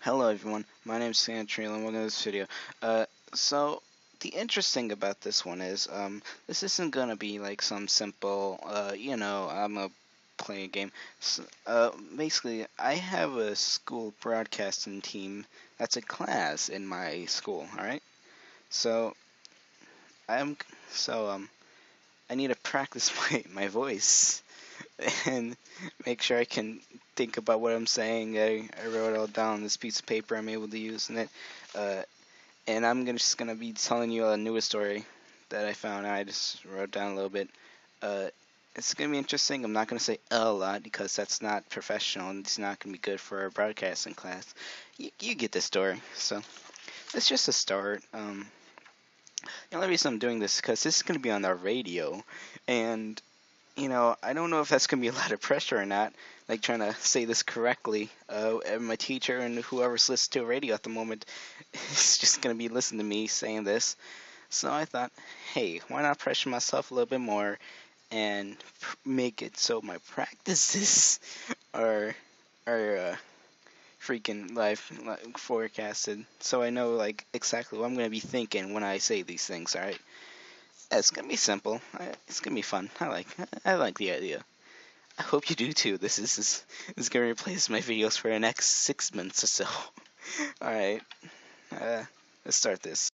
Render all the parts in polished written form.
Hello everyone, my name is Santriel and welcome to this video. So the interesting about this one is, this isn't gonna be like some simple, I'm a play a game. So, basically, I have a school broadcasting team that's a class in my school. All right, so I'm I need to practice my voice and make sure I can think about what I'm saying. I wrote it all down on this piece of paper I'm able to use in it. Uh, and just gonna be telling you a news story that I found. I just wrote down a little bit. Uh, it's gonna be interesting. I'm not gonna say a lot because that's not professional and it's not gonna be good for our broadcasting class. You get the story. So it's just a start. The only reason I'm doing this is because this is gonna be on the radio, and I don't know if that's gonna be a lot of pressure or not. Like trying to say this correctly. And my teacher and whoever's listening to radio at the moment is just gonna be listening to me saying this. So I thought, hey, why not pressure myself a little bit more and make it so my practices are freaking live forecasted, so I know like exactly what I'm gonna be thinking when I say these things. All right, it's gonna be simple. It's gonna be fun. I like the idea. I hope you do too. This is gonna replace my videos for the next 6 months or so. Alright, let's start this.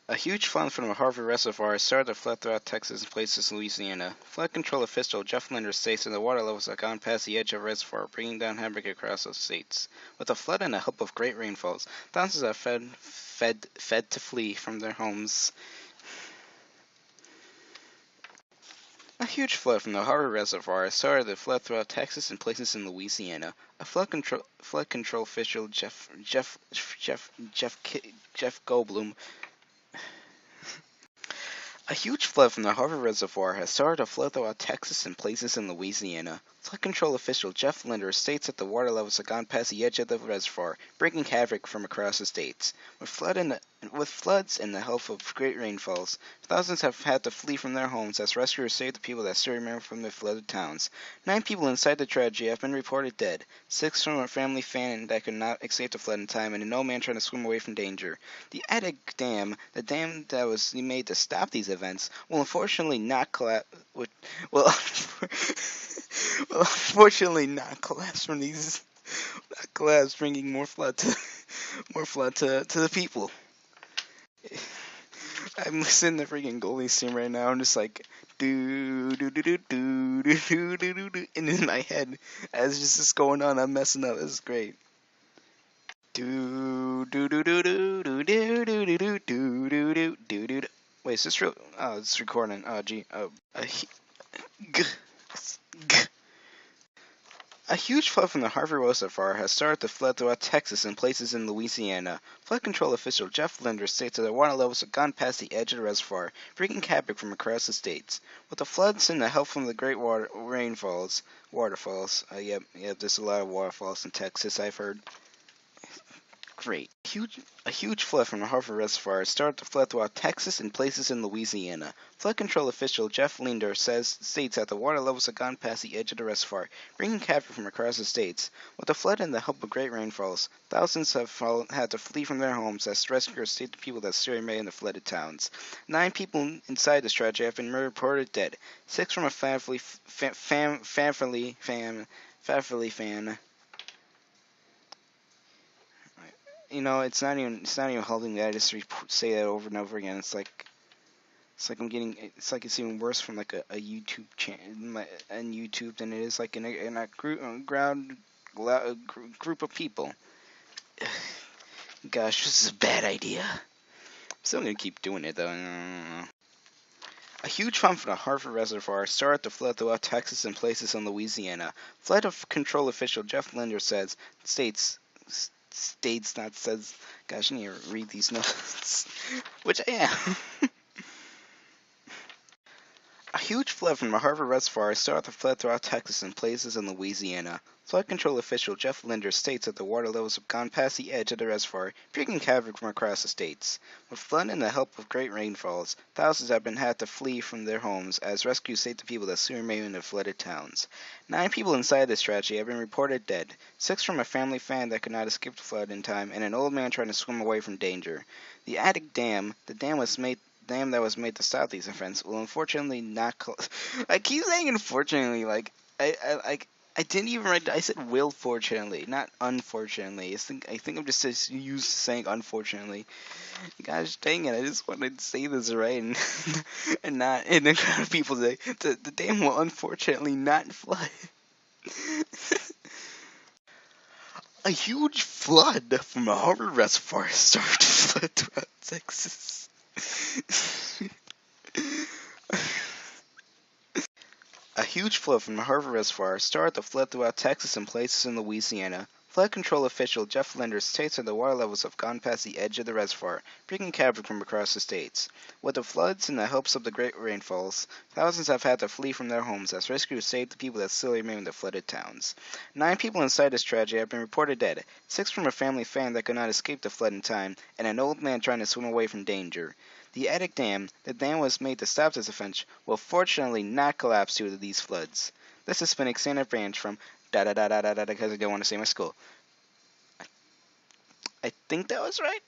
A huge flood from the Harvard Reservoir started to flood throughout Texas and places in Louisiana. Flood control official Jeff Linder states that the water levels have gone past the edge of the reservoir, bringing down havoc across the states. With the flood and the help of great rainfalls, thousands have fed to flee from their homes. A huge flood from the Harvard Reservoir started to flood throughout Texas and places in Louisiana. A flood control official Jeff Goldblum. A huge flood from the Harvard Reservoir has started to flood throughout Texas and places in Louisiana. Flood control official Jeff Linder states that the water levels have gone past the edge of the reservoir, bringing havoc from across the states. With floods and the help of great rainfalls, thousands have had to flee from their homes as rescuers save the people that still remain from their flooded towns. 9 people inside the tragedy have been reported dead, 6 from a family fan that could not escape the flood in time, and an old man trying to swim away from danger. The Attic Dam, the dam that was made to stop these events, will unfortunately not collapse. Will unfortunately not collapse from these. Not collapse, bringing more flood to the people. I'm listening to freaking Goldie Steam right now. I'm just like do do do do do do do do do do, and in my head, as just this going on, I'm messing up. This is great. Do do do do do do do do do do do do do do. Wait, is this real? Oh, it's recording. Oh, gee. Oh, g- g- a huge flood from the Harvey Reservoir has started to flood throughout Texas and places in Louisiana. Flood control official Jeff Linder states that the water levels have gone past the edge of the reservoir, bringing havoc from across the states. With the floods and the help from the great waterfalls. Yep, there's a lot of waterfalls in Texas, I've heard. Great. A huge flood from the Harvard Reservoir started to flood throughout Texas and places in Louisiana. Flood control official Jeff Linder states that the water levels have gone past the edge of the reservoir, bringing havoc from across the states. With the flood and the help of great rainfalls, thousands have had to flee from their homes as rescuers save the people that still remain in the flooded towns. 9 people inside this tragedy have been reported dead. 6 from a family fan. It's not even helping that I just say that over and over again. It's like it's even worse from like a YouTube channel and YouTube than it is like in a group of people. Gosh, this is a bad idea. I'm still gonna keep doing it though. A huge flood from the Harvard Reservoir started to flood throughout Texas and places in Louisiana. Flood control official Jeff Linder states, not says. Gosh, I need to read these notes. Which I am. A huge flood from the Harvard Reservoir started to flood throughout Texas and places in Louisiana. Flood control official Jeff Linder states that the water levels have gone past the edge of the reservoir, wreaking havoc from across the states. With flood and the help of great rainfalls, thousands have been had to flee from their homes as rescues saved the people that still remain in the flooded towns. 9 people inside this tragedy have been reported dead, 6 from a family fan that could not escape the flood in time, and an old man trying to swim away from danger. The Attic Dam, the dam that was made to stop these events, will unfortunately not. I keep saying unfortunately, like I didn't even write. I said will fortunately, not unfortunately. I think I'm just used to saying unfortunately. Gosh dang it! I just wanted to say this right and and not and then kind of people say the dam will unfortunately not flood. A huge flood from a Harvard reservoir started to flood throughout Texas. A huge flood from the Harvard Reservoir started to flood throughout Texas and places in Louisiana. Flood control official Jeff Linder states that the water levels have gone past the edge of the reservoir, bringing havoc from across the states. With the floods and the helps of the great rainfalls, thousands have had to flee from their homes as rescuers saved the people that still remain in the flooded towns. 9 people inside this tragedy have been reported dead, 6 from a family fan that could not escape the flood in time, and an old man trying to swim away from danger. The Attic Dam, the dam was made to stop this event, will fortunately not collapse due to these floods. This is Spinning Santa Branch from because I don't want to say my school. I think that was right.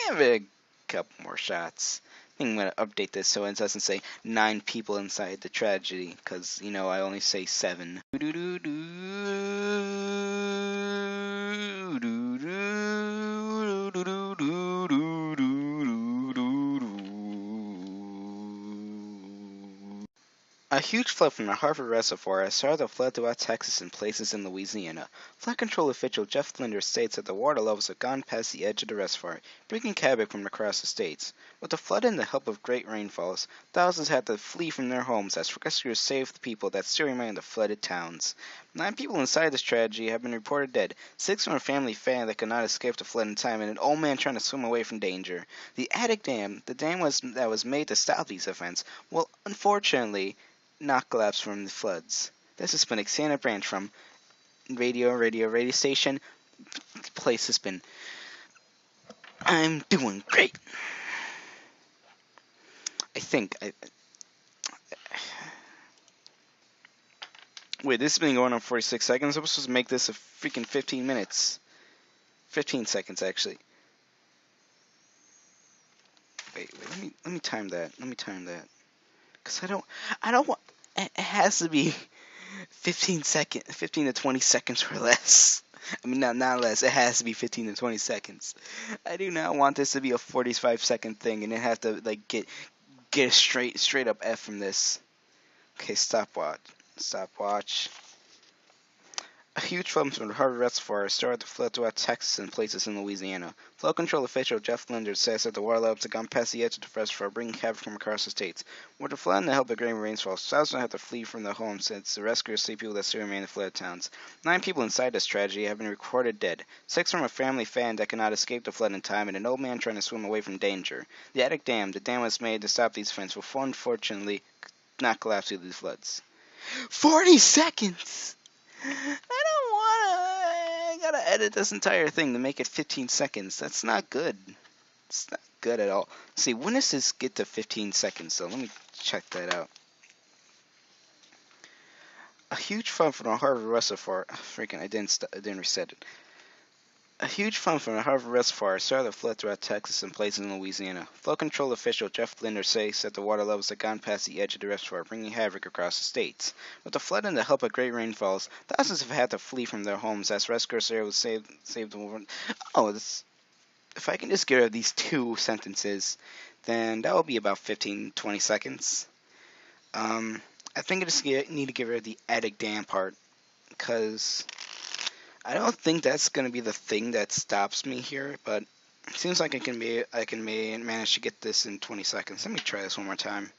Give it a couple more shots. I think I'm going to update this so it doesn't say 9 people inside the tragedy, because, you know, I only say 7. A huge flood from the Harvard Reservoir has started to flood throughout Texas and places in Louisiana. Flood control official Jeff Linder states that the water levels have gone past the edge of the reservoir, bringing havoc from across the states. With the flood and the help of great rainfalls, thousands had to flee from their homes as rescuers saved the people that still remain in the flooded towns. 9 people inside this tragedy have been reported dead, 6 from a family fan that could not escape the flood in time, and an old man trying to swim away from danger. The Attic Dam, the dam that was made to stop these events, will unfortunately not collapse from the floods. This has been Santa Branch from radio station. The place has been. I'm doing great. I think. Wait, this has been going on 46 seconds. I'm supposed to make this a freaking 15 minutes. 15 seconds, actually. Wait, let me time that. Because I don't want. It has to be 15 to 20 seconds or less. I mean, not less. It has to be 15 to 20 seconds. I do not want this to be a 45-second thing and then have to like get a straight up F from this. Okay, stopwatch. A huge flood from the Harvard Reservoir started to flood throughout Texas and places in Louisiana. Flood control official Jeff Linder says that the water levels have gone past the edge of the reservoir, bringing havoc from across the states. With the flood and the help of great rainfalls, thousands have to flee from their homes since the rescuers see people that still remain in the flooded towns. 9 people inside this tragedy have been recorded dead, 6 from a family fan that cannot escape the flood in time, and an old man trying to swim away from danger. The Attic Dam, the dam was made to stop these events, will unfortunately not collapse due to these floods. 40 seconds! I gotta edit this entire thing to make it 15 seconds. That's not good. It's not good at all. See, when does this get to 15 seconds, though? Let me check that out. A huge flood from the Harvard Reservoir. Freaking, I didn't reset it. A huge flood from the Harvard Reservoir started to flood throughout Texas and places in Louisiana. Flood control official Jeff Linder says that the water levels had gone past the edge of the reservoir, bringing havoc across the states. With the flood and the help of great rainfalls, thousands have had to flee from their homes as rescuers were able to save them. If I can just get rid of these 2 sentences, then that will be about 15-20 seconds. I think I just need to get rid of the Attic Dam part, because I don't think that's going to be the thing that stops me here, but it seems like I can manage to get this in 20 seconds. Let me try this one more time.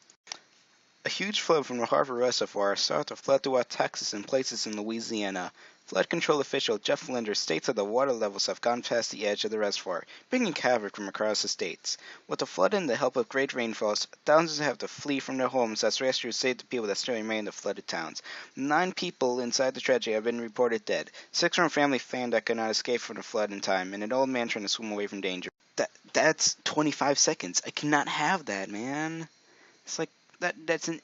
A huge flood from the Harbor Reservoir started to flood throughout Texas and places in Louisiana. Flood control official Jeff Linder states that the water levels have gone past the edge of the reservoir, bringing havoc from across the states. With the flood and the help of great rainfalls, thousands have to flee from their homes as rescuers save the people that still remain in the flooded towns. 9 people inside the tragedy have been reported dead. 6 from a family fan that could not escape from the flood in time, and an old man trying to swim away from danger. That's 25 seconds. I cannot have that, man. It's like that's an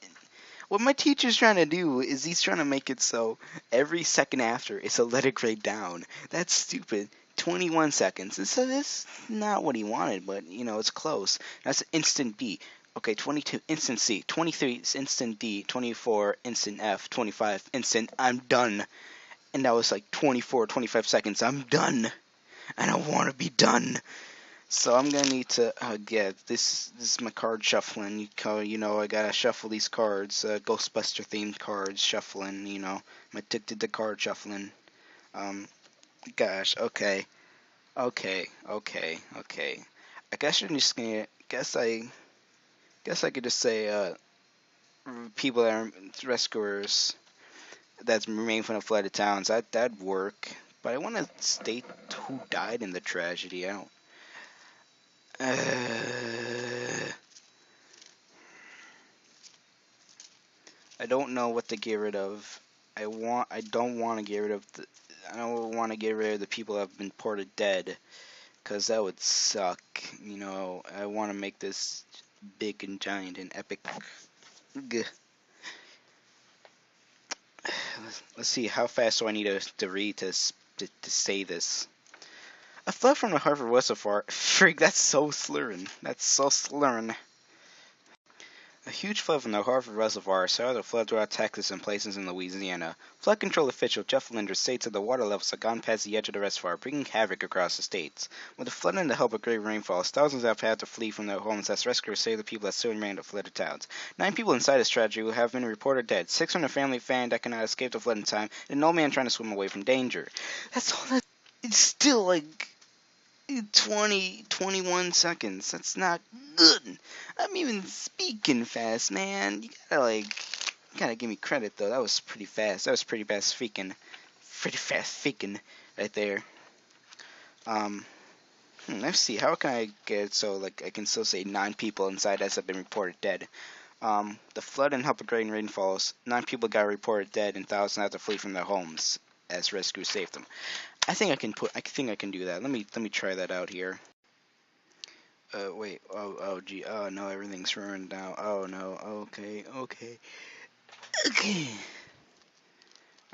what my teacher's trying to do is he's trying to make it so every second after it's a let it grade down. That's stupid. 21 seconds. It's not what he wanted, but it's close. That's instant B. Okay, 22 instant C, 23 is instant D, 24 instant F, 25 instant I'm done. And that was like 24, 25 seconds. I'm done. I don't want to be done. So I'm gonna need to get this is my card shuffling. I gotta shuffle these cards, Ghostbuster themed cards shuffling. I'm addicted to card shuffling. Gosh, okay. I guess you're just gonna. Guess I could just say people that are rescuers that remain from the flooded towns. That'd work. But I want to state who died in the tragedy. I don't know what to get rid of. I don't want to get rid of the people that have been reported dead, because that would suck. I want to make this big and giant and epic. Gah. Let's see, how fast do I need to read to say this? A flood from the Harbor Reservoir. Freak, that's so slurring. A huge flood from the Harbor Reservoir started to flood throughout Texas and places in Louisiana. Flood control official Jeff Linder states that the water levels have gone past the edge of the reservoir, bringing havoc across the states. With the flood and the help of great rainfalls, thousands have had to flee from their homes as rescuers save the people that still remain in the flooded towns. 9 people inside this tragedy have been reported dead. 6 from the family fan that cannot escape the flood in time, and an old man trying to swim away from danger. That's all that. It's still like 21 seconds. That's not good. I'm even speaking fast, man. You gotta give me credit though. That was pretty fast. Speaking. Pretty fast speaking right there. Let's see. How can I get it so I can still say 9 people inside us have been reported dead? The flood and help of great rainfalls. 9 people got reported dead, and thousands had to flee from their homes as rescuers saved them. I think I can do that. Let me try that out here. Wait. Oh, gee. Oh, no, everything's ruined now. Oh, no. Okay.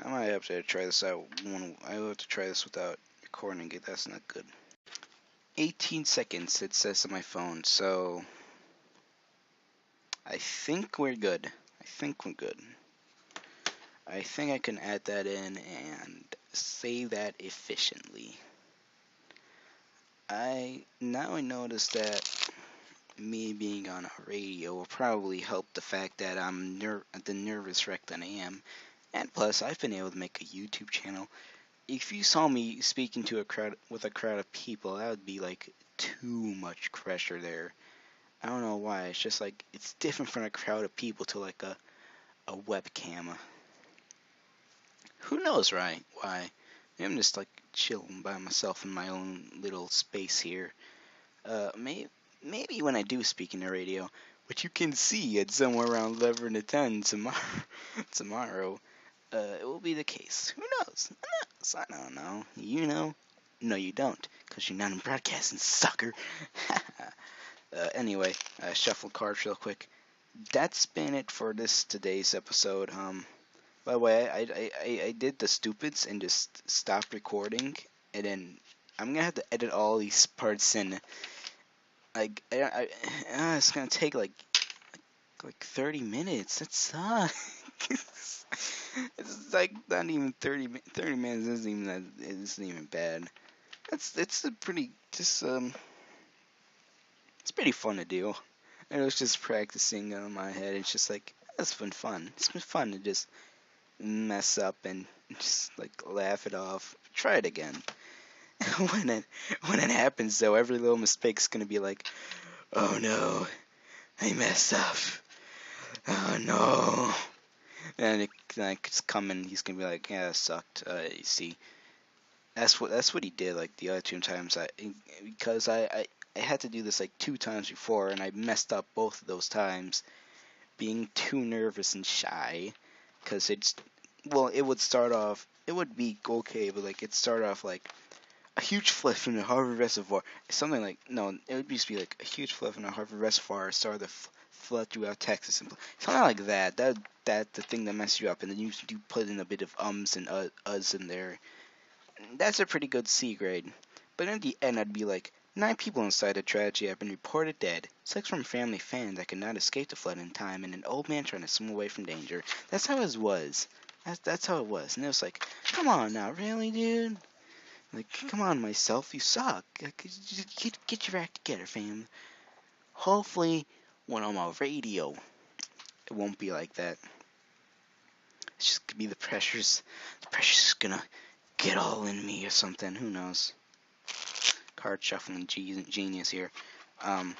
I might have to try this out. I will have to try this without recording it. That's not good. 18 seconds, it says on my phone. So, I think we're good. I think I can add that in and say that efficiently. Now I notice that me being on a radio will probably help the fact that I'm the nervous wreck that I am, and plus I've been able to make a YouTube channel. If you saw me speaking to a crowd of people, that would be like too much pressure there. I don't know why. It's just like it's different from a crowd of people to like a webcam. Who knows, right? Why? I'm just like chilling by myself in my own little space here. Maybe when I do speak in the radio, which you can see at somewhere around 11 to 10 tomorrow, it will be the case. Who knows? I don't know. You know? No, you don't, because you're not in broadcasting, sucker. Anyway, shuffle cards real quick. That's been it for today's episode. By the way, I did the stupids and just stopped recording, and then I'm gonna have to edit all these parts in. It's gonna take like 30 minutes. That sucks. It's like not even 30 minutes. Isn't even bad. It's a pretty it's pretty fun to do. I was just practicing on my head. It's just like it's been fun. It's been fun to just mess up and just like laugh it off. Try it again. when it happens though, every little mistake's gonna be like, oh no, I messed up. Oh no. And it's coming. He's gonna be like, yeah, that sucked. You see, that's what he did. Like the other 2 times, because I had to do this like 2 times before, and I messed up both of those times, being too nervous and shy. Because it would start off, it would be okay, but like it started off like a huge flip from the Harvard Reservoir. Something like, no, it would just be like a huge flip from the Harvard Reservoir started to flood throughout Texas. And something like that. That the thing that messes you up. And then you do put in a bit of ums and uhs in there. That's a pretty good C grade. But in the end, I'd be like, 9 people inside the tragedy have been reported dead. 6 from family fans that could not escape the flood in time, and an old man trying to swim away from danger. That's how it was. That's how it was. And it was like, come on now, really, dude? Like, come on, myself, you suck. Get your act together, fam. Hopefully, when I'm on radio, it won't be like that. It's just gonna be the pressure's gonna get all in me or something. Who knows? Card shuffling genius here. Yeah,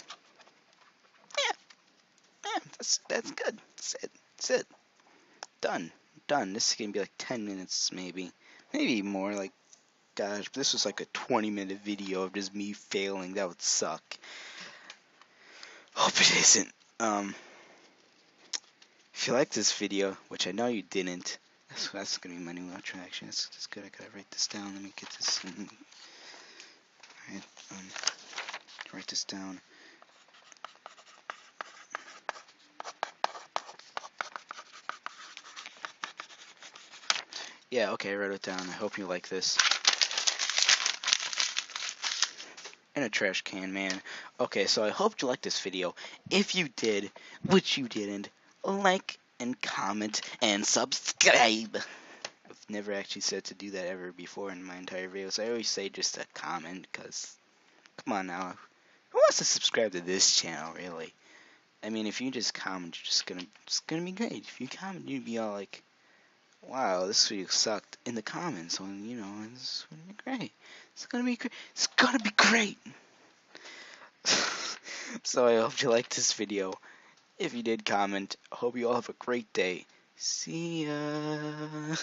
that's good. That's it. Done. This is gonna be like 10 minutes, maybe more. Like, gosh, if this was like a 20-minute video of just me failing, that would suck. Hope it isn't. If you like this video, which I know you didn't, that's gonna be my new attraction. That's good. I gotta write this down. Let me get this. Alright, write this down. Yeah, okay, I wrote it down. I hope you like this. In a trash can, man. Okay, so I hope you liked this video. If you did, which you didn't, like and comment and subscribe. I've never actually said to do that ever before in my entire videos. I always say just a comment, because, come on now. Who wants to subscribe to this channel, really? I mean, if you just comment, it's gonna be great. If you comment, you'd be all like, wow, this video sucked in the comments. Well, it's gonna be great. It's gonna be great. It's gonna be great. So I hope you liked this video. If you did comment, I hope you all have a great day. See ya.